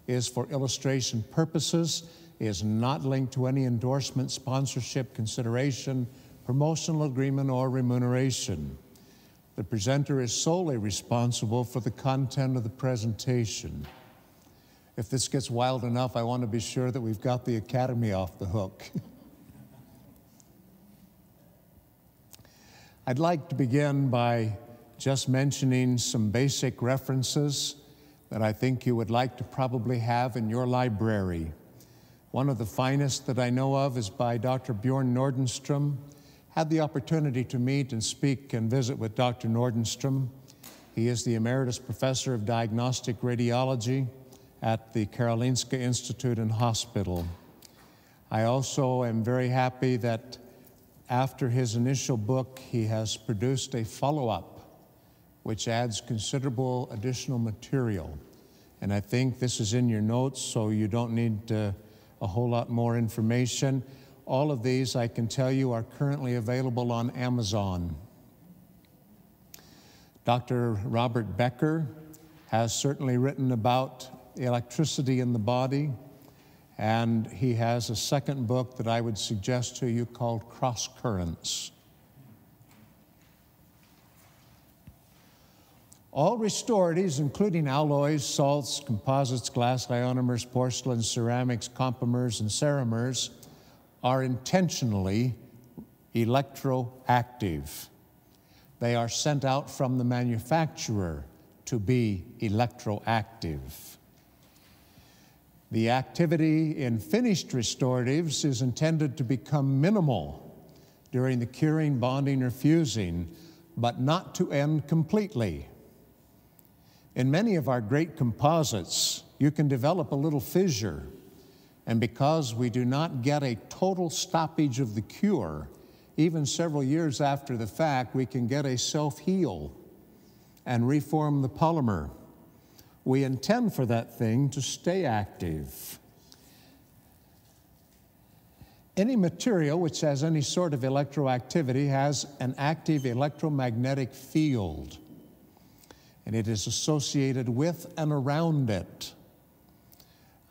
is for illustration purposes, is not linked to any endorsement, sponsorship, consideration, promotional agreement, or remuneration. The presenter is solely responsible for the content of the presentation. If this gets wild enough, I want to be sure that we've got the Academy off the hook. I'd like to begin by just mentioning some basic references that I think you would like to probably have in your library. One of the finest that I know of is by Dr. Bjorn Nordenstrom. Had the opportunity to meet and speak and visit with Dr. Nordenstrom. He is the Emeritus Professor of Diagnostic Radiology at the Karolinska Institute and Hospital. I also am very happy that after his initial book, he has produced a follow-up which adds considerable additional material. And I think this is in your notes, so you don't need a whole lot more information. All of these, I can tell you, are currently available on Amazon. Dr. Robert Becker has certainly written about electricity in the body, and he has a second book that I would suggest to you called Cross Currents. All restoratives, including alloys, salts, composites, glass ionomers, porcelain, ceramics, compomers, and ceramers, are intentionally electroactive. They are sent out from the manufacturer to be electroactive. The activity in finished restoratives is intended to become minimal during the curing, bonding, or fusing, but not to end completely. In many of our great composites, you can develop a little fissure, and because we do not get a total stoppage of the cure, even several years after the fact, we can get a self-heal and reform the polymer. We intend for that thing to stay active. Any material which has any sort of electroactivity has an active electromagnetic field, and it is associated with and around it.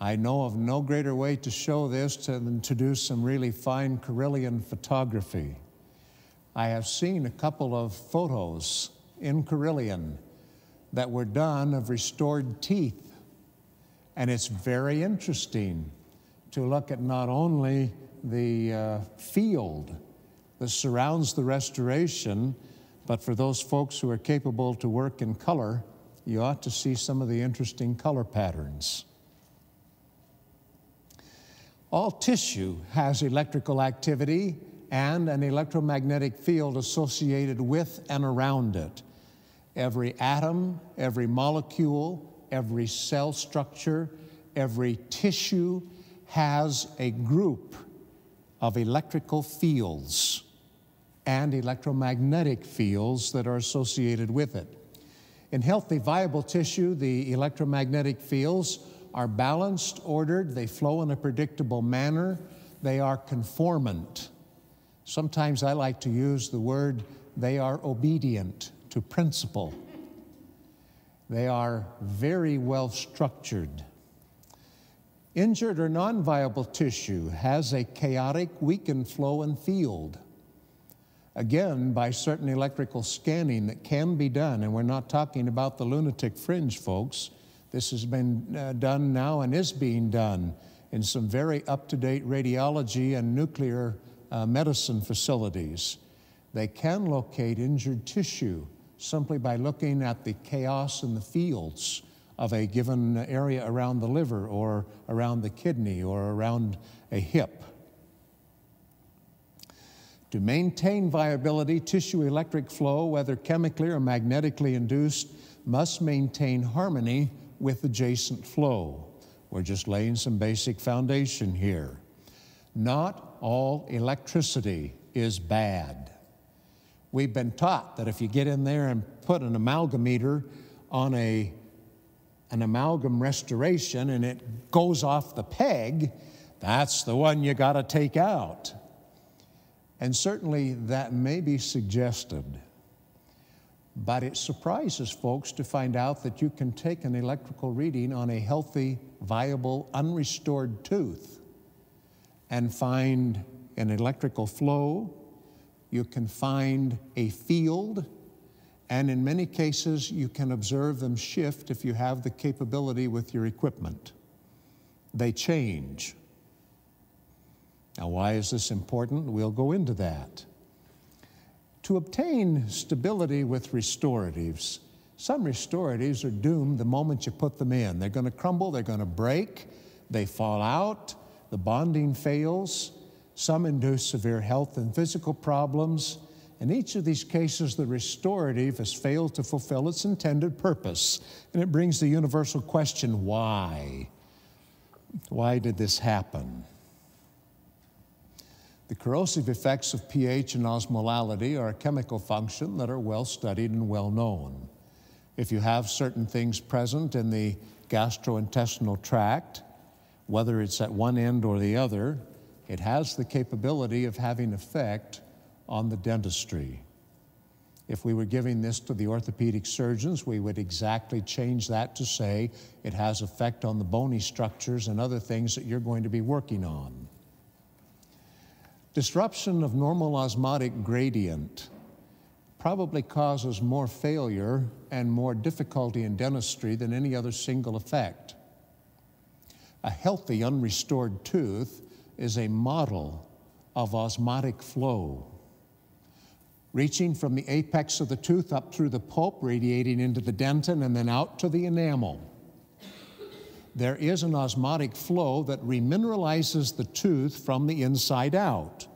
I know of no greater way to show this than to do some really fine Kirlian photography. I have seen a couple of photos in Kirlian that were done of restored teeth, and it's very interesting to look at not only the field that surrounds the restoration, but for those folks who are capable to work in color, you ought to see some of the interesting color patterns. All tissue has electrical activity and an electromagnetic field associated with and around it. Every atom, every molecule, every cell structure, every tissue has a group of electrical fields and electromagnetic fields that are associated with it. In healthy, viable tissue, the electromagnetic fields are balanced, ordered, they flow in a predictable manner, they are conformant. Sometimes I like to use the word, they are obedient to principle. They are very well structured. Injured or non-viable tissue has a chaotic, weakened flow and field. Again, by certain electrical scanning that can be done, and we're not talking about the lunatic fringe, folks. This has been done now and is being done in some very up-to-date radiology and nuclear medicine facilities. They can locate injured tissue simply by looking at the chaos in the fields of a given area around the liver or around the kidney or around a hip. To maintain viability, tissue electric flow, whether chemically or magnetically induced, must maintain harmony with adjacent flow. We're just laying some basic foundation here. Not all electricity is bad. We've been taught that if you get in there and put an amalgameter on an amalgam restoration and it goes off the peg, that's the one you got to take out. And certainly that may be suggested. But it surprises folks to find out that you can take an electrical reading on a healthy, viable, unrestored tooth and find an electrical flow. You can find a field, and in many cases you can observe them shift if you have the capability with your equipment. They change. Now, why is this important? We'll go into that. To obtain stability with restoratives, some restoratives are doomed the moment you put them in. They're going to crumble, they're going to break, they fall out, the bonding fails. Some induce severe health and physical problems. In each of these cases, the restorative has failed to fulfill its intended purpose. And it brings the universal question, why? Why did this happen? The corrosive effects of pH and osmolality are a chemical function that are well studied and well known. If you have certain things present in the gastrointestinal tract, whether it's at one end or the other, it has the capability of having effect on the dentistry. If we were giving this to the orthopedic surgeons, we would exactly change that to say it has effect on the bony structures and other things that you're going to be working on. Disruption of normal osmotic gradient probably causes more failure and more difficulty in dentistry than any other single effect. A healthy, unrestored tooth is a model of osmotic flow, reaching from the apex of the tooth up through the pulp, radiating into the dentin, and then out to the enamel. There is an osmotic flow that remineralizes the tooth from the inside out.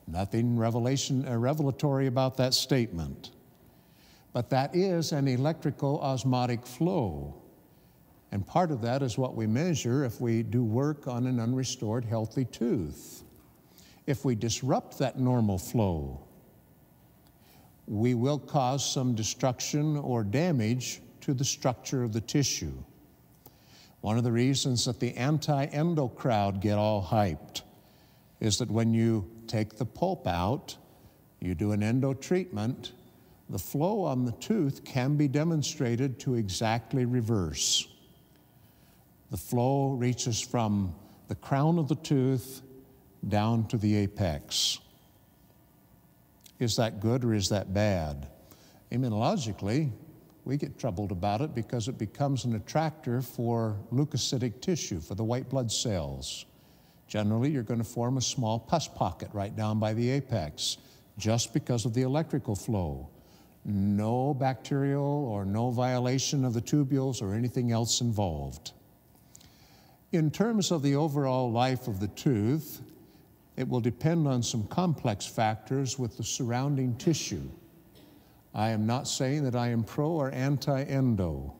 Nothing revelatory about that statement. But that is an electrical osmotic flow. And part of that is what we measure if we do work on an unrestored, healthy tooth. If we disrupt that normal flow, we will cause some destruction or damage to the structure of the tissue. One of the reasons that the anti-endo crowd get all hyped is that when you take the pulp out, you do an endo treatment, the flow on the tooth can be demonstrated to exactly reverse. The flow reaches from the crown of the tooth down to the apex. Is that good or is that bad? Immunologically, we get troubled about it because it becomes an attractor for leukocytic tissue, for the white blood cells. Generally, you're going to form a small pus pocket right down by the apex just because of the electrical flow. No bacterial or no violation of the tubules or anything else involved. In terms of the overall life of the tooth, it will depend on some complex factors with the surrounding tissue. I am not saying that I am pro or anti-endo.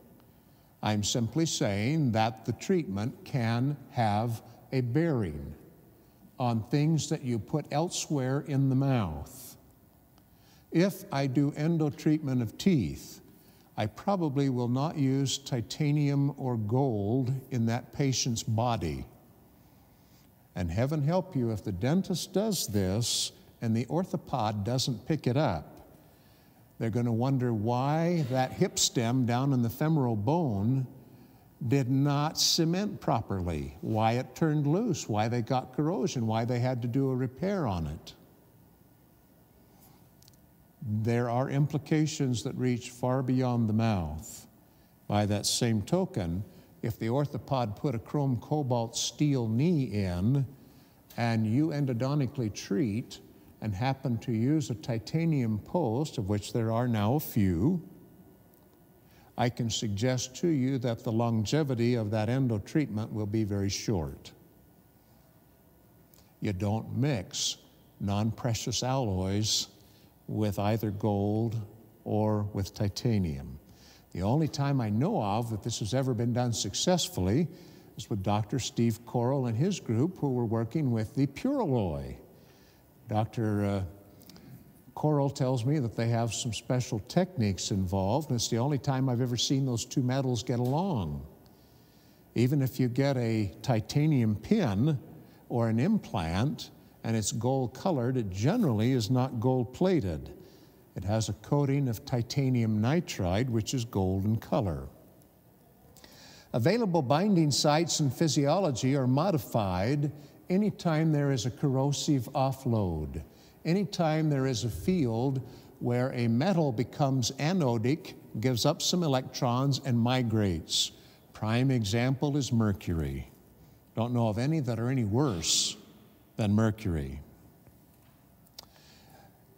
I'm simply saying that the treatment can have a bearing on things that you put elsewhere in the mouth. If I do endo treatment of teeth, I probably will not use titanium or gold in that patient's body. And heaven help you if the dentist does this and the orthopod doesn't pick it up. They're going to wonder why that hip stem down in the femoral bone did not cement properly, why it turned loose, why they got corrosion, why they had to do a repair on it. There are implications that reach far beyond the mouth. By that same token, if the orthopod put a chrome cobalt steel knee in and you endodontically treat and happen to use a titanium post, of which there are now a few, I can suggest to you that the longevity of that endo treatment will be very short. You don't mix non-precious alloys with either gold or with titanium. The only time I know of that this has ever been done successfully is with Dr. Steve Correll and his group, who were working with the Puralloy. Dr. Correll tells me that they have some special techniques involved, and it's the only time I've ever seen those two metals get along. Even if you get a titanium pin or an implant and it's gold colored, it generally is not gold plated. It has a coating of titanium nitride, which is gold in color. Available binding sites in physiology are modified anytime there is a corrosive offload, anytime there is a field where a metal becomes anodic, gives up some electrons, and migrates. Prime example is mercury. Don't know of any that are any worse than mercury.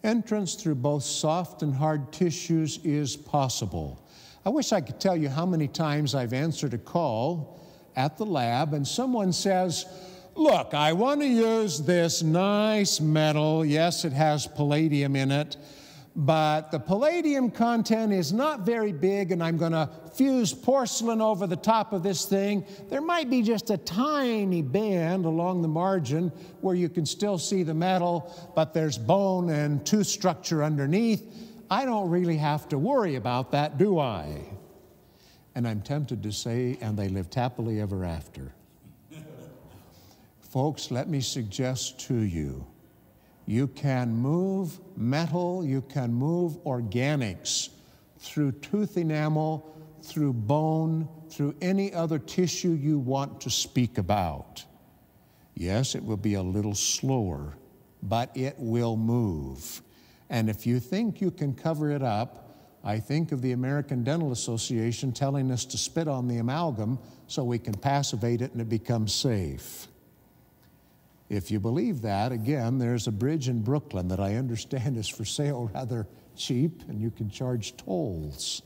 Entrance through both soft and hard tissues is possible. I wish I could tell you how many times I've answered a call at the lab and someone says, look, I want to use this nice metal. Yes, it has palladium in it, but the palladium content is not very big, and I'm going to fuse porcelain over the top of this thing. There might be just a tiny band along the margin where you can still see the metal, but there's bone and tooth structure underneath. I don't really have to worry about that, do I? And I'm tempted to say, and they lived happily ever after. Folks, let me suggest to you, you can move metal, you can move organics through tooth enamel, through bone, through any other tissue you want to speak about. Yes, it will be a little slower, but it will move. And if you think you can cover it up, I think of the American Dental Association telling us to spit on the amalgam so we can passivate it and it becomes safe. If you believe that, again, there's a bridge in Brooklyn that I understand is for sale rather cheap, and you can charge tolls.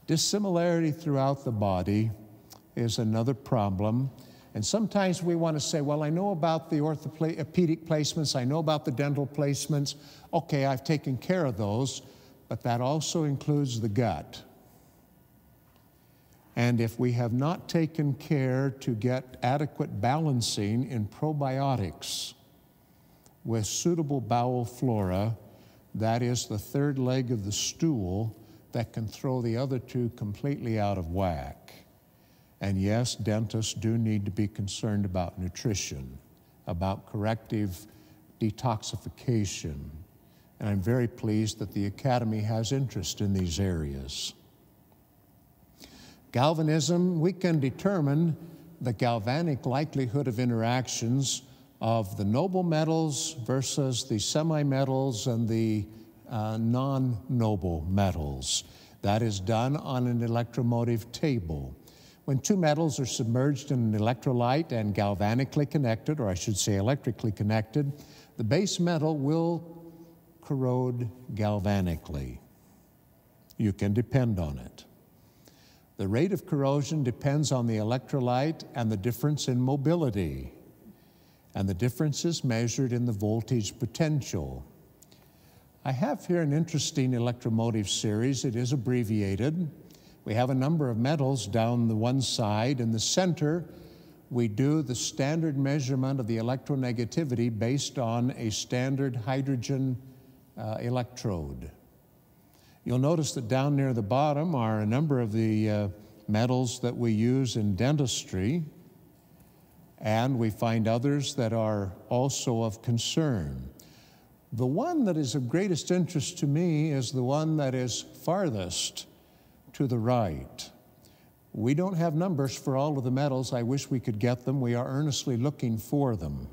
Dissimilarity throughout the body is another problem. And sometimes we want to say, well, I know about the orthopedic placements, I know about the dental placements. Okay, I've taken care of those, but that also includes the gut. And if we have not taken care to get adequate balancing in probiotics with suitable bowel flora, that is the third leg of the stool that can throw the other two completely out of whack. And yes, dentists do need to be concerned about nutrition, about corrective detoxification. And I'm very pleased that the Academy has interest in these areas. Galvanism, we can determine the galvanic likelihood of interactions of the noble metals versus the semi-metals and the non-noble metals. That is done on an electromotive table. When two metals are submerged in an electrolyte and galvanically connected, or I should say electrically connected, the base metal will corrode galvanically. You can depend on it. The rate of corrosion depends on the electrolyte and the difference in mobility. And the difference is measured in the voltage potential. I have here an interesting electromotive series. It is abbreviated. We have a number of metals down the one side. In the center, we do the standard measurement of the electronegativity based on a standard hydrogen electrode. You'll notice that down near the bottom are a number of the metals that we use in dentistry, and we find others that are also of concern. The one that is of greatest interest to me is the one that is farthest to the right. We don't have numbers for all of the metals. I wish we could get them. We are earnestly looking for them.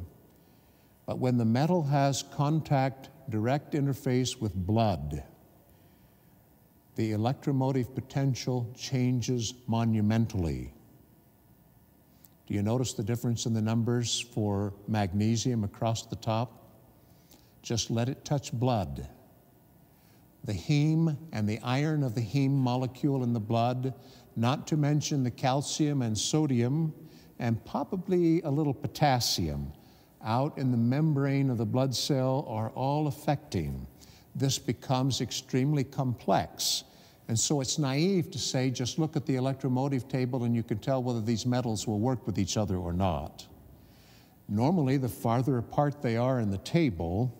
But when the metal has contact, direct interface with blood, the electromotive potential changes monumentally. Do you notice the difference in the numbers for magnesium across the top? Just let it touch blood. The heme and the iron of the heme molecule in the blood, not to mention the calcium and sodium, and probably a little potassium out in the membrane of the blood cell are all affecting. This becomes extremely complex. And so it's naive to say, just look at the electromotive table and you can tell whether these metals will work with each other or not. Normally, the farther apart they are in the table,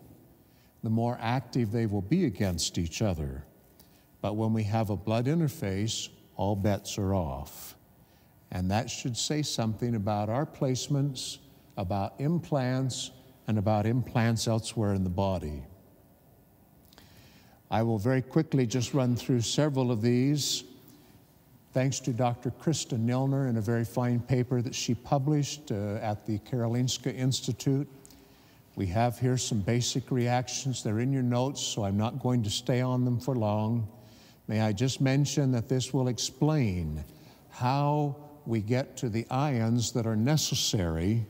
the more active they will be against each other. But when we have a blood interface, all bets are off. And that should say something about our placements, about implants, and about implants elsewhere in the body. I will very quickly just run through several of these. Thanks to Dr. Krista Nilner in a very fine paper that she published at the Karolinska Institute. We have here some basic reactions. They're in your notes, so I'm not going to stay on them for long. May I just mention that this will explain how we get to the ions that are necessary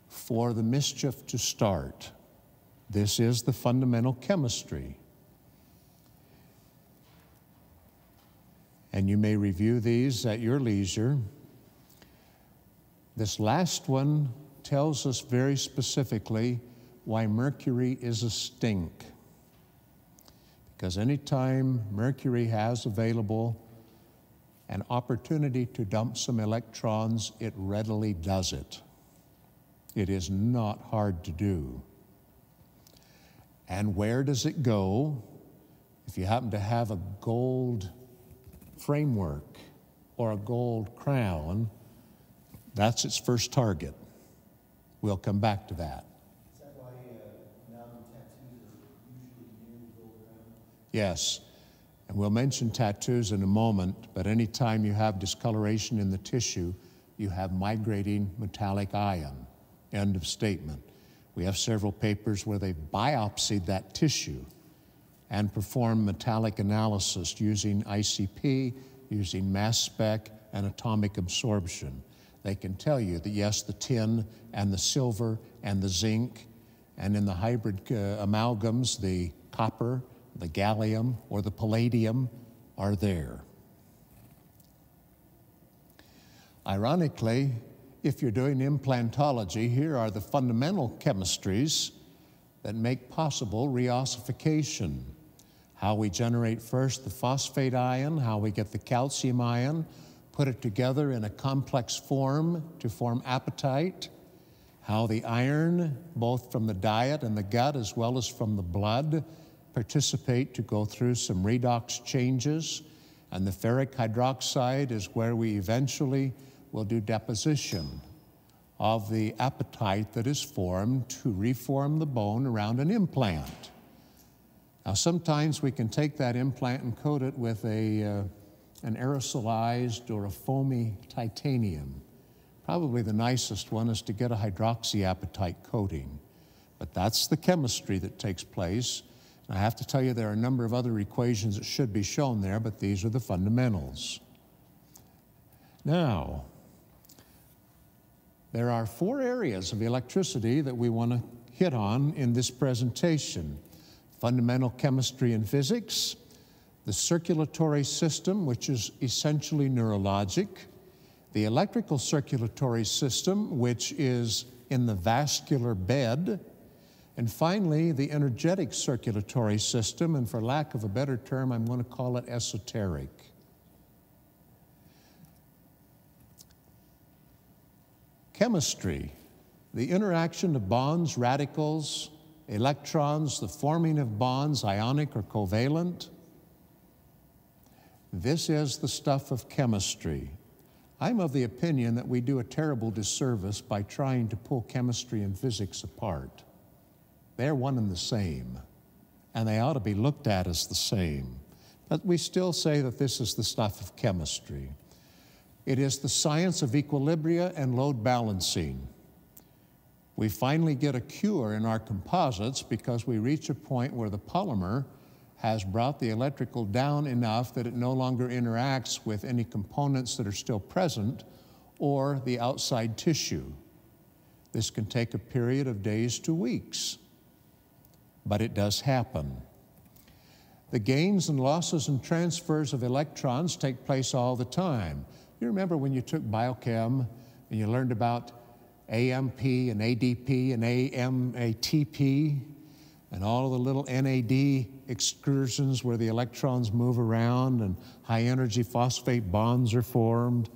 for the mischief to start. This is the fundamental chemistry. And you may review these at your leisure. This last one tells us very specifically why mercury is a stink. Because anytime mercury has available an opportunity to dump some electrons, it readily does it. It is not hard to do. And where does it go? If you happen to have a gold framework or a gold crown, that's its first target. We'll come back to that. Is that why mountain tattoos are usually near the gold crown? Yes, and we'll mention tattoos in a moment, but anytime you have discoloration in the tissue, you have migrating metallic ion. End of statement. We have several papers where they've biopsied that tissue and perform metallic analysis using ICP, using mass spec, and atomic absorption. They can tell you that yes, the tin and the silver and the zinc, and in the hybrid amalgams, the copper, the gallium, or the palladium are there. Ironically, if you're doing implantology, here are the fundamental chemistries that make possible reossification. How we generate first the phosphate ion, how we get the calcium ion, put it together in a complex form to form apatite, how the iron, both from the diet and the gut as well as from the blood, participate to go through some redox changes, and the ferric hydroxide is where we eventually will do deposition of the apatite that is formed to reform the bone around an implant. Now, sometimes we can take that implant and coat it with an aerosolized or a foamy titanium. Probably the nicest one is to get a hydroxyapatite coating. But that's the chemistry that takes place. And I have to tell you there are a number of other equations that should be shown there, but these are the fundamentals. Now, there are 4 areas of electricity that we want to hit on in this presentation. Fundamental chemistry and physics, the circulatory system, which is essentially neurologic, the electrical circulatory system, which is in the vascular bed, and finally, the energetic circulatory system, and for lack of a better term, I'm going to call it esoteric. Chemistry, the interaction of bonds, radicals, electrons, the forming of bonds, ionic or covalent. This is the stuff of chemistry. I'm of the opinion that we do a terrible disservice by trying to pull chemistry and physics apart. They're one and the same, and they ought to be looked at as the same. But we still say that this is the stuff of chemistry. It is the science of equilibria and load balancing. We finally get a cure in our composites because we reach a point where the polymer has brought the electrical down enough that it no longer interacts with any components that are still present or the outside tissue. This can take a period of days to weeks, but it does happen. The gains and losses and transfers of electrons take place all the time. You remember when you took biochem and you learned about AMP and ADP and ATP and all of the little NAD excursions where the electrons move around and high energy phosphate bonds are formed.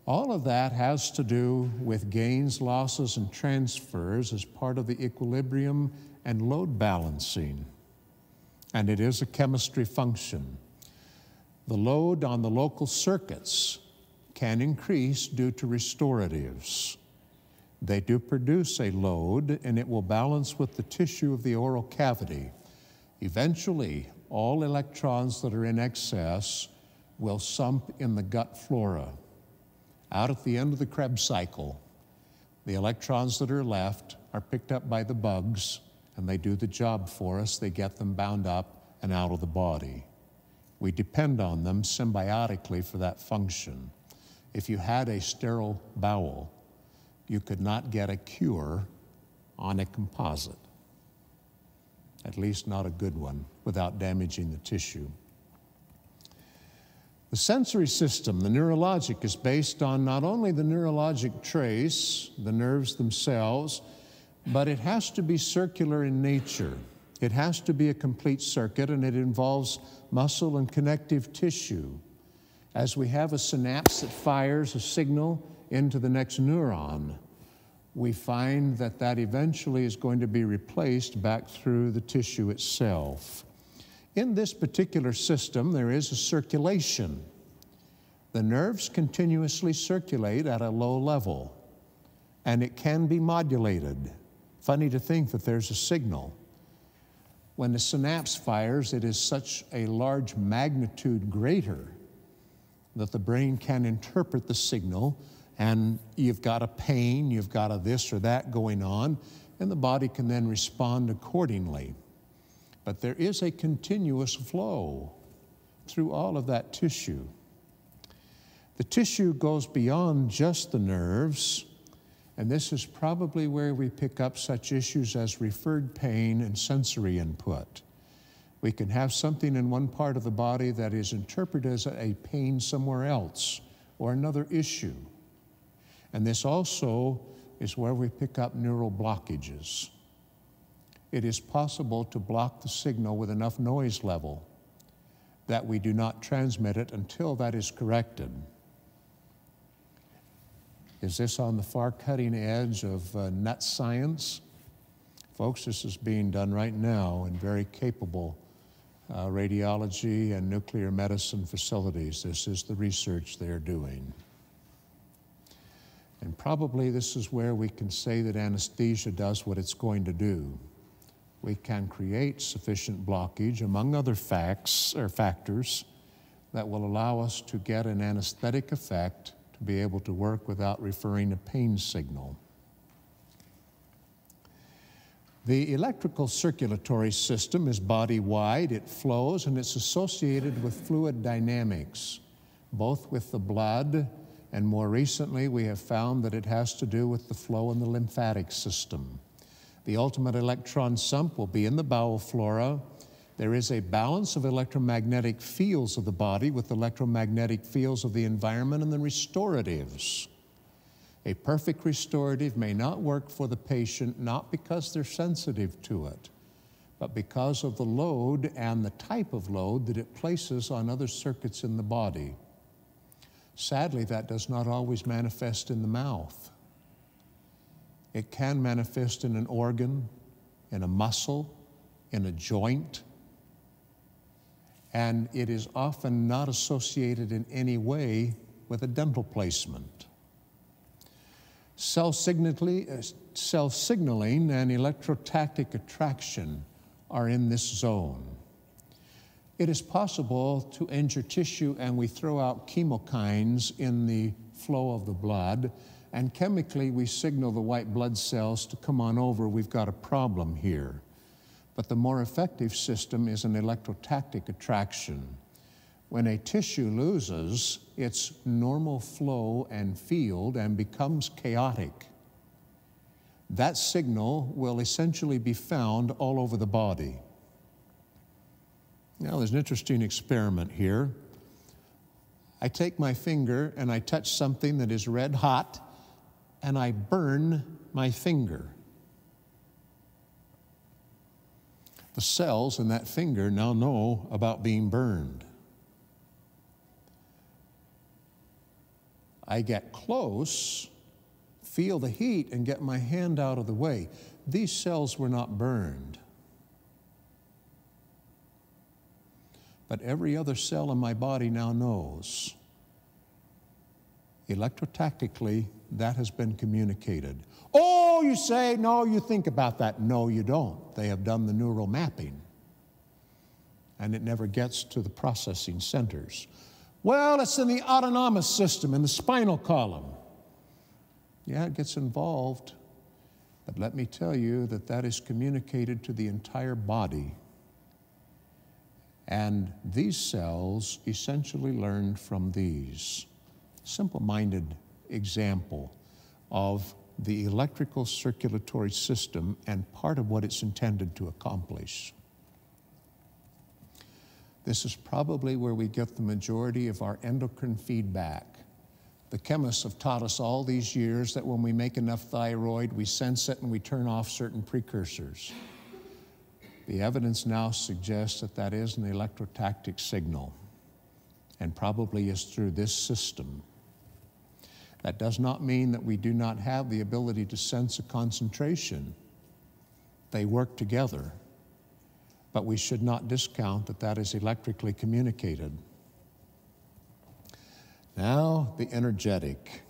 All of that has to do with gains, losses, and transfers as part of the equilibrium and load balancing. And it is a chemistry function. The load on the local circuits can increase due to restoratives. They do produce a load, and it will balance with the tissue of the oral cavity. Eventually, all electrons that are in excess will sump in the gut flora. Out at the end of the Krebs cycle, the electrons that are left are picked up by the bugs, and they do the job for us. They get them bound up and out of the body. We depend on them symbiotically for that function. If you had a sterile bowel, you could not get a cure on a composite, at least not a good one, without damaging the tissue. The sensory system, the neurologic, is based on not only the neurologic trace, the nerves themselves, but it has to be circular in nature. It has to be a complete circuit, and it involves muscle and connective tissue. As we have a synapse that fires a signal into the next neuron, we find that that eventually is going to be replaced back through the tissue itself. In this particular system, there is a circulation. The nerves continuously circulate at a low level, and it can be modulated. Funny to think that there's a signal. When the synapse fires, it is such a large magnitude greater that the brain can interpret the signal, and you've got a pain, you've got a this or that going on, and the body can then respond accordingly. But there is a continuous flow through all of that tissue. The tissue goes beyond just the nerves, and this is probably where we pick up such issues as referred pain and sensory input. We can have something in one part of the body that is interpreted as a pain somewhere else or another issue. And this also is where we pick up neural blockages. It is possible to block the signal with enough noise level that we do not transmit it until that is corrected. Is this on the far cutting edge of nut science? Folks, this is being done right now in very capable radiology and nuclear medicine facilities. This is the research they're doing. And probably this is where we can say that anesthesia does what it's going to do. We can create sufficient blockage, among other factors, that will allow us to get an anesthetic effect to be able to work without referring a pain signal. The electrical circulatory system is body-wide. It flows, and it's associated with fluid dynamics, both with the blood, and more recently we have found that it has to do with the flow in the lymphatic system. The ultimate electron sump will be in the bowel flora. There is a balance of electromagnetic fields of the body with electromagnetic fields of the environment and the restoratives. A perfect restorative may not work for the patient, not because they're sensitive to it, but because of the load and the type of load that it places on other circuits in the body. Sadly, that does not always manifest in the mouth. It can manifest in an organ, in a muscle, in a joint, and it is often not associated in any way with a dental placement. Cell signaling and electrotactic attraction are in this zone. It is possible to injure tissue, and we throw out chemokines in the flow of the blood, and chemically we signal the white blood cells to come on over. We've got a problem here. But the more effective system is an electrotactic attraction. When a tissue loses its normal flow and field and becomes chaotic, that signal will essentially be found all over the body. Now, there's an interesting experiment here. I take my finger and I touch something that is red hot, and I burn my finger. The cells in that finger now know about being burned. I get close, feel the heat, and get my hand out of the way. These cells were not burned. But every other cell in my body now knows. Electrotactically, that has been communicated. Oh, you say, no, you think about that. No, you don't. They have done the neural mapping. and it never gets to the processing centers. Well, it's in the autonomic system, in the spinal column. Yeah, it gets involved, but let me tell you that that is communicated to the entire body. And these cells essentially learn from these. Simple-minded example of the electrical circulatory system and part of what it's intended to accomplish. This is probably where we get the majority of our endocrine feedback. The chemists have taught us all these years that when we make enough thyroid, we sense it and we turn off certain precursors. The evidence now suggests that that is an electrotactic signal and probably is through this system. That does not mean that we do not have the ability to sense a concentration. They work together. But we should not discount that that is electrically communicated. Now, the energetic.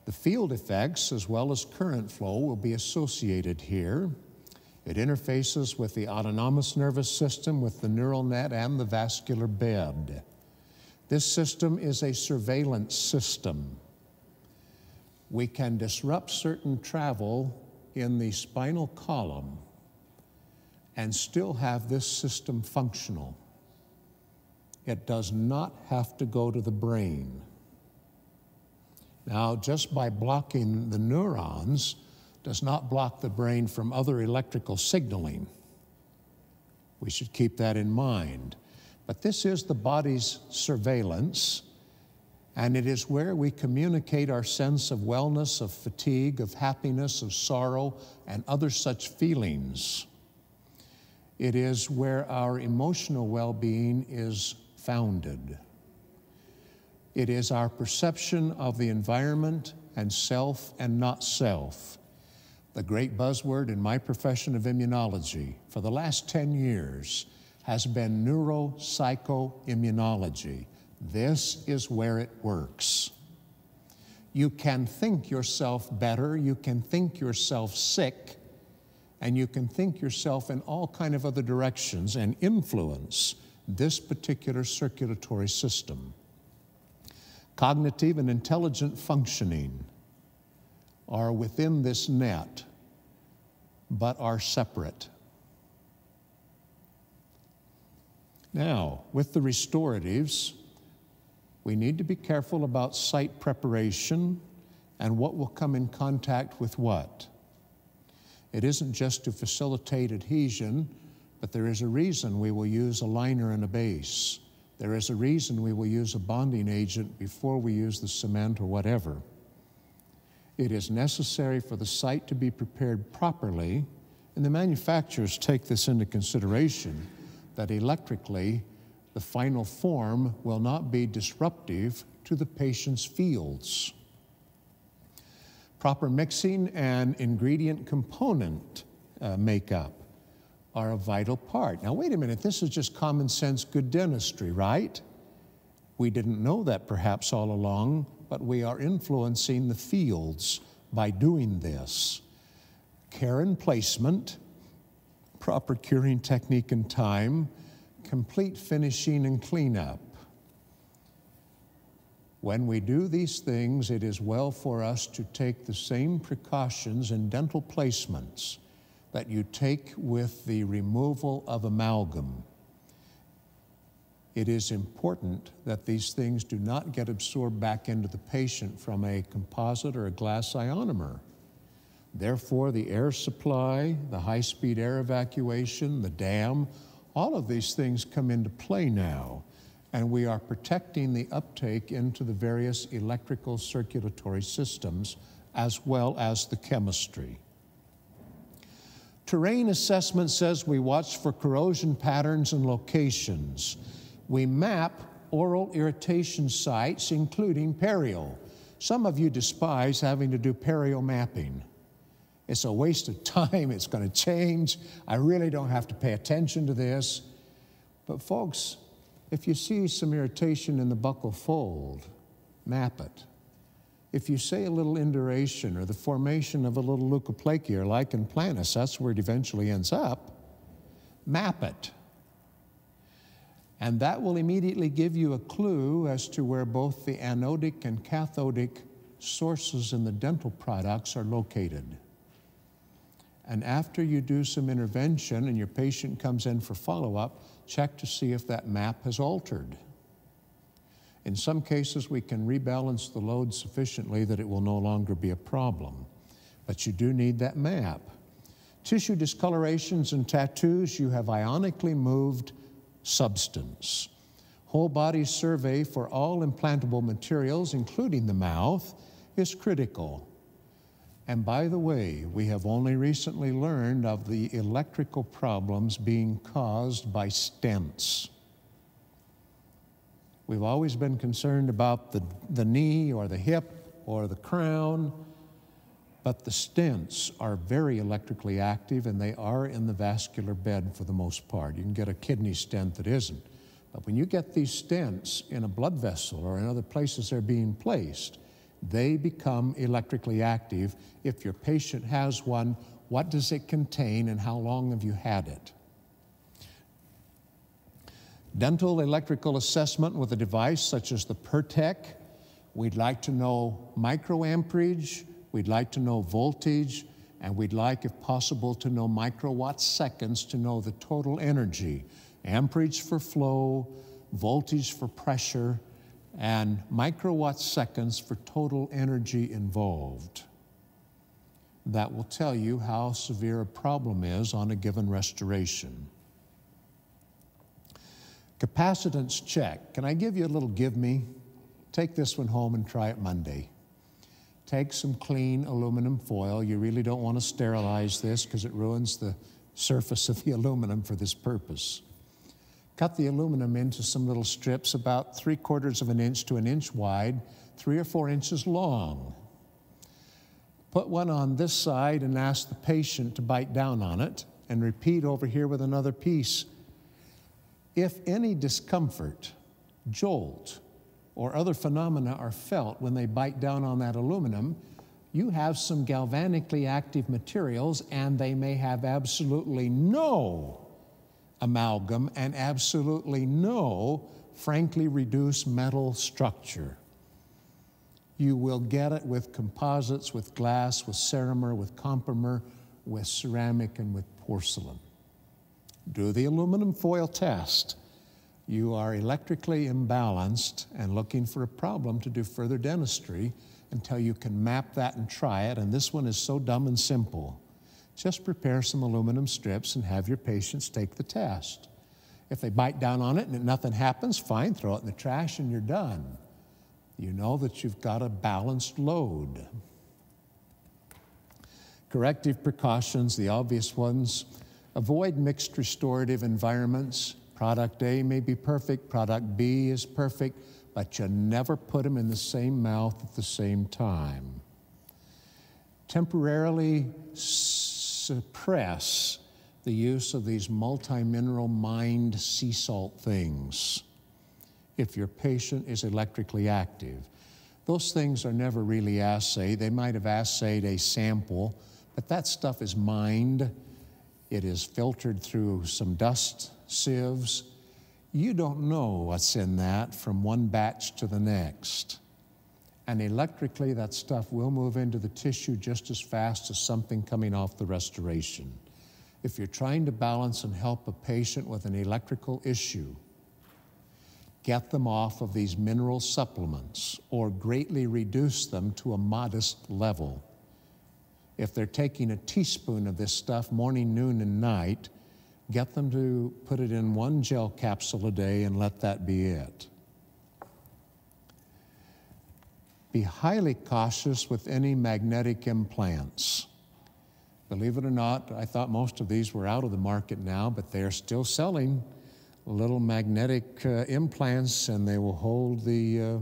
The field effects as well as current flow will be associated here. It interfaces with the autonomous nervous system, with the neural net and the vascular bed. This system is a surveillance system. We can disrupt certain travel in the spinal column and still have this system functional. It does not have to go to the brain. Now, just by blocking the neurons does not block the brain from other electrical signaling. We should keep that in mind. But this is the body's surveillance, and it is where we communicate our sense of wellness, of fatigue, of happiness, of sorrow, and other such feelings. It is where our emotional well-being is founded. It is our perception of the environment and self and not self. The great buzzword in my profession of immunology for the last 10 years has been neuropsychoimmunology. This is where it works. You can think yourself better, you can think yourself sick, and you can think yourself in all kind of other directions and influence this particular circulatory system. Cognitive and intelligent functioning are within this net, but are separate. Now, with the restoratives, we need to be careful about site preparation and what will come in contact with what. It isn't just to facilitate adhesion, but there is a reason we will use a liner and a base. There is a reason we will use a bonding agent before we use the cement or whatever. It is necessary for the site to be prepared properly, and the manufacturers take this into consideration, that electrically the final form will not be disruptive to the patient's fields. Proper mixing and ingredient component makeup are a vital part. Now, wait a minute, this is just common sense good dentistry, right? We didn't know that perhaps all along, but we are influencing the fields by doing this. Care and placement, proper curing technique and time, complete finishing and cleanup. When we do these things, it is well for us to take the same precautions in dental placements that you take with the removal of amalgam. It is important that these things do not get absorbed back into the patient from a composite or a glass ionomer. Therefore, the air supply, the high-speed air evacuation, the dam, all of these things come into play now, and we are protecting the uptake into the various electrical circulatory systems as well as the chemistry. Terrain assessment says we watch for corrosion patterns and locations. We map oral irritation sites, including perio. Some of you despise having to do perio mapping. It's a waste of time, it's going to change. I really don't have to pay attention to this. But folks, if you see some irritation in the buccal fold, map it. If you say a little induration or the formation of a little leukoplakia or lichen planus, that's where it eventually ends up, map it. And that will immediately give you a clue as to where both the anodic and cathodic sources in the dental products are located. And after you do some intervention and your patient comes in for follow-up, check to see if that map has altered. In some cases, we can rebalance the load sufficiently that it will no longer be a problem. But you do need that map. Tissue discolorations and tattoos, you have ionically moved substance. Whole body survey for all implantable materials, including the mouth, is critical. And by the way, we have only recently learned of the electrical problems being caused by stents. We've always been concerned about the knee or the hip or the crown, but the stents are very electrically active, and they are in the vascular bed for the most part. You can get a kidney stent that isn't. But when you get these stents in a blood vessel or in other places they're being placed, they become electrically active. If your patient has one, what does it contain and how long have you had it? Dental electrical assessment with a device such as the Pertec. We'd like to know microamperage, we'd like to know voltage, and we'd like, if possible, to know microwatt seconds to know the total energy. Amperage for flow, voltage for pressure, and microwatt seconds for total energy involved. That will tell you how severe a problem is on a given restoration. Capacitance check. Can I give you a little give me? Take this one home and try it Monday. Take some clean aluminum foil. You really don't want to sterilize this because it ruins the surface of the aluminum for this purpose. Cut the aluminum into some little strips about 3/4 of an inch to an inch wide, 3 or 4 inches long. Put one on this side and ask the patient to bite down on it, and repeat over here with another piece. If any discomfort, jolt, or other phenomena are felt when they bite down on that aluminum, you have some galvanically active materials, and they may have absolutely no amalgam and absolutely no frankly reduced metal structure. You will get it with composites, with glass, with ceramer, with compomer, with ceramic, and with porcelain. Do the aluminum foil test. You are electrically imbalanced and looking for a problem to do further dentistry until you can map that and try it. And this one is so dumb and simple. Just prepare some aluminum strips and have your patients take the test. If they bite down on it and nothing happens, fine, throw it in the trash and you're done. You know that you've got a balanced load. Corrective precautions, the obvious ones. Avoid mixed restorative environments. Product A may be perfect, product B is perfect, but you never put them in the same mouth at the same time. Temporarily suppress the use of these multi-mineral mined sea salt things if your patient is electrically active. Those things are never really assayed. They might have assayed a sample, but that stuff is mined. It is filtered through some dust sieves. You don't know what's in that from one batch to the next. And electrically, that stuff will move into the tissue just as fast as something coming off the restoration. If you're trying to balance and help a patient with an electrical issue, get them off of these mineral supplements or greatly reduce them to a modest level. If they're taking a teaspoon of this stuff morning, noon, and night, get them to put it in one gel capsule a day and let that be it. Be highly cautious with any magnetic implants. Believe it or not, I thought most of these were out of the market now, but they're still selling little magnetic implants, and they will hold the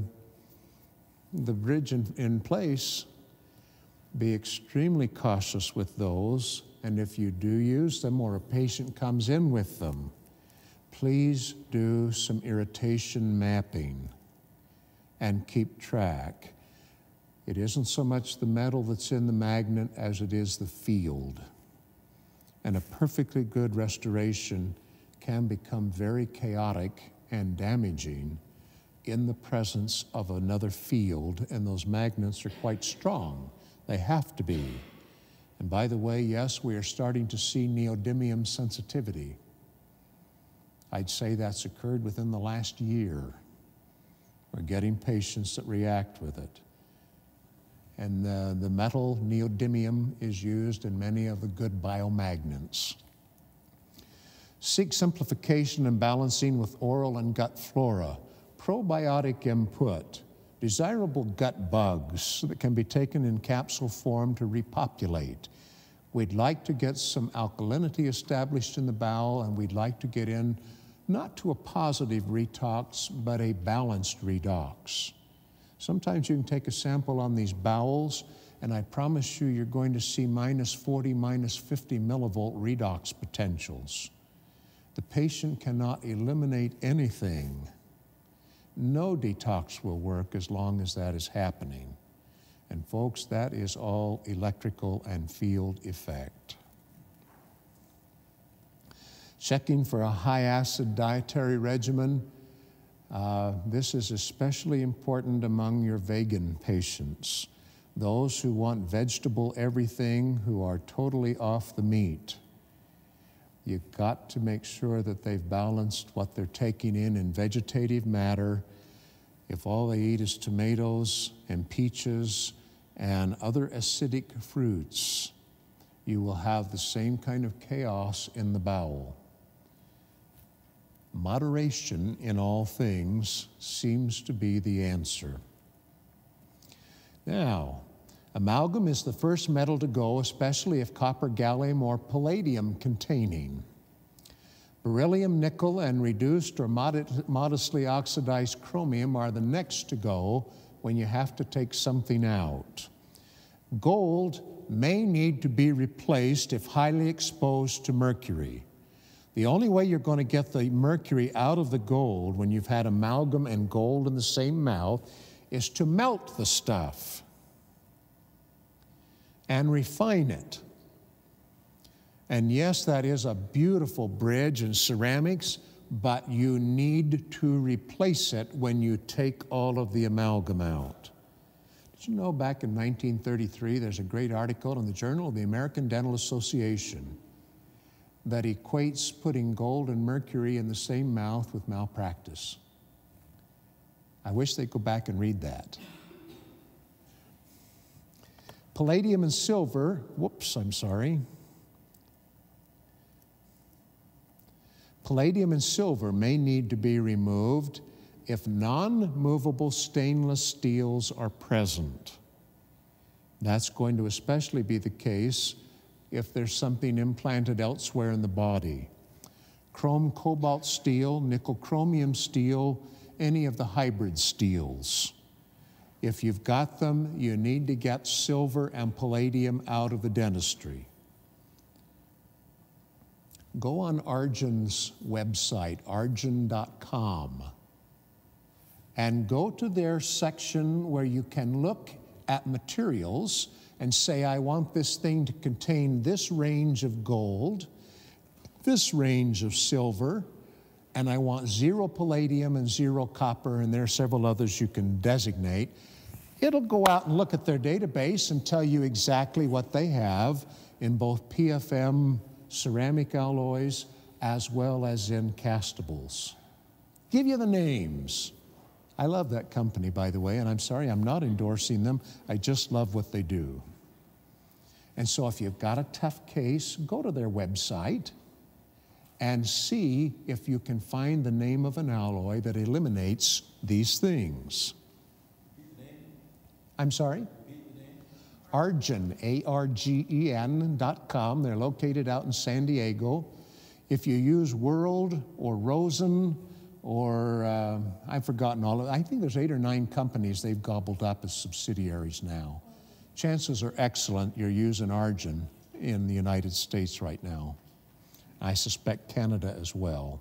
bridge in place. Be extremely cautious with those, and if you do use them or a patient comes in with them, please do some irritation mapping and keep track. It isn't so much the metal that's in the magnet as it is the field. And a perfectly good restoration can become very chaotic and damaging in the presence of another field, and those magnets are quite strong. They have to be. And by the way, yes, we are starting to see neodymium sensitivity. I'd say that's occurred within the last year. We're getting patients that react with it. And the metal neodymium is used in many of the good biomagnets. Seek simplification and balancing with oral and gut flora, probiotic input, desirable gut bugs that can be taken in capsule form to repopulate. We'd like to get some alkalinity established in the bowel, and we'd like to get in not to a positive retox, but a balanced redox. Sometimes you can take a sample on these bowels, and I promise you, you're going to see -40, -50 millivolt redox potentials. The patient cannot eliminate anything. No detox will work as long as that is happening. And folks, that is all electrical and field effect. Checking for a high-acid dietary regimen. This is especially important among your vegan patients, those who want vegetable everything, who are totally off the meat. You've got to make sure that they've balanced what they're taking in vegetative matter. If all they eat is tomatoes and peaches and other acidic fruits, you will have the same kind of chaos in the bowel. Moderation in all things seems to be the answer. Now, amalgam is the first metal to go, especially if copper, gallium, or palladium containing. Beryllium, nickel, and reduced or modestly oxidized chromium are the next to go when you have to take something out. Gold may need to be replaced if highly exposed to mercury. The only way you're going to get the mercury out of the gold when you've had amalgam and gold in the same mouth is to melt the stuff and refine it. And yes, that is a beautiful bridge in ceramics, but you need to replace it when you take all of the amalgam out. Did you know back in 1933, there's a great article in the Journal of the American Dental Association that equates putting gold and mercury in the same mouth with malpractice. I wish they'd go back and read that. Palladium and silver, Palladium and silver may need to be removed if non-movable stainless steels are present. That's going to especially be the case if there's something implanted elsewhere in the body. Chrome cobalt steel, nickel chromium steel, any of the hybrid steels. If you've got them, you need to get silver and palladium out of the dentistry. Go on Arjun's website, arjun.com, and go to their section where you can look at materials and say, I want this thing to contain this range of gold, this range of silver, and I want 0 palladium and 0 copper, and there are several others you can designate. It'll go out and look at their database and tell you exactly what they have in both PFM ceramic alloys as well as in castables. Give you the names. I love that company, by the way, and I'm sorry I'm not endorsing them. I just love what they do. And so if you've got a tough case, go to their website and see if you can find the name of an alloy that eliminates these things. I'm sorry? Arjun, ARGEN.com. They're located out in San Diego. If you use World or Rosen or I've forgotten all of it. I think there's 8 or 9 companies they've gobbled up as subsidiaries now. Chances are excellent you're using Arjun in the United States right now. I suspect Canada as well.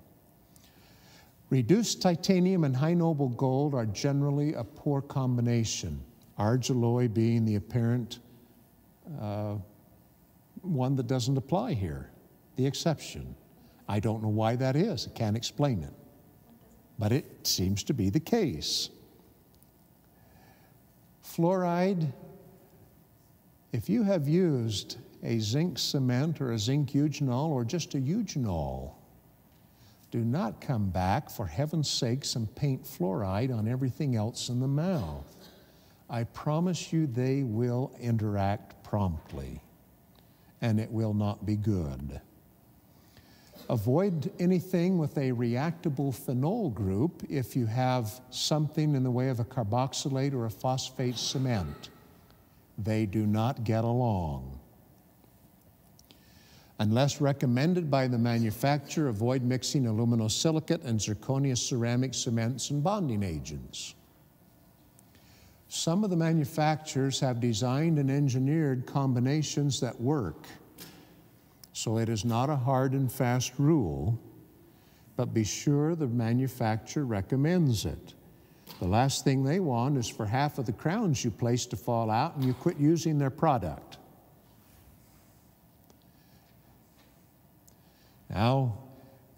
Reduced titanium and high noble gold are generally a poor combination. Argiloy being the apparent one that doesn't apply here, the exception. I don't know why that is. I can't explain it. but it seems to be the case. Fluoride, if you have used a zinc cement or a zinc eugenol or just a eugenol, do not come back, for heaven's sakes, and paint fluoride on everything else in the mouth. I promise you they will interact promptly, and it will not be good. Avoid anything with a reactable phenol group if you have something in the way of a carboxylate or a phosphate cement. They do not get along. Unless recommended by the manufacturer, avoid mixing aluminosilicate and zirconia ceramic cements and bonding agents. Some of the manufacturers have designed and engineered combinations that work. So it is not a hard and fast rule, but be sure the manufacturer recommends it. The last thing they want is for half of the crowns you place to fall out and you quit using their product. Now,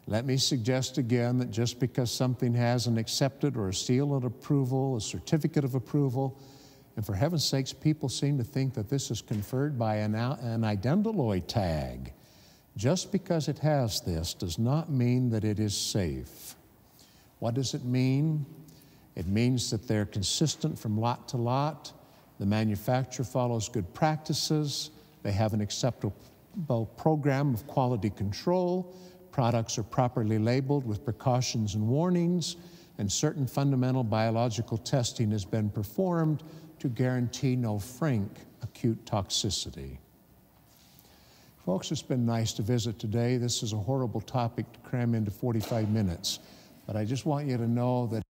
let me suggest again that just because something has an accepted or a seal of approval, a certificate of approval, and for heaven's sakes, people seem to think that this is conferred by an Identiloy tag. Just because it has this does not mean that it is safe. What does it mean? It means that they're consistent from lot to lot. The manufacturer follows good practices. They have an acceptable program of quality control. Products are properly labeled with precautions and warnings, and certain fundamental biological testing has been performed to guarantee no frank acute toxicity. Folks, it's been nice to visit today. This is a horrible topic to cram into 45 minutes, but I just want you to know that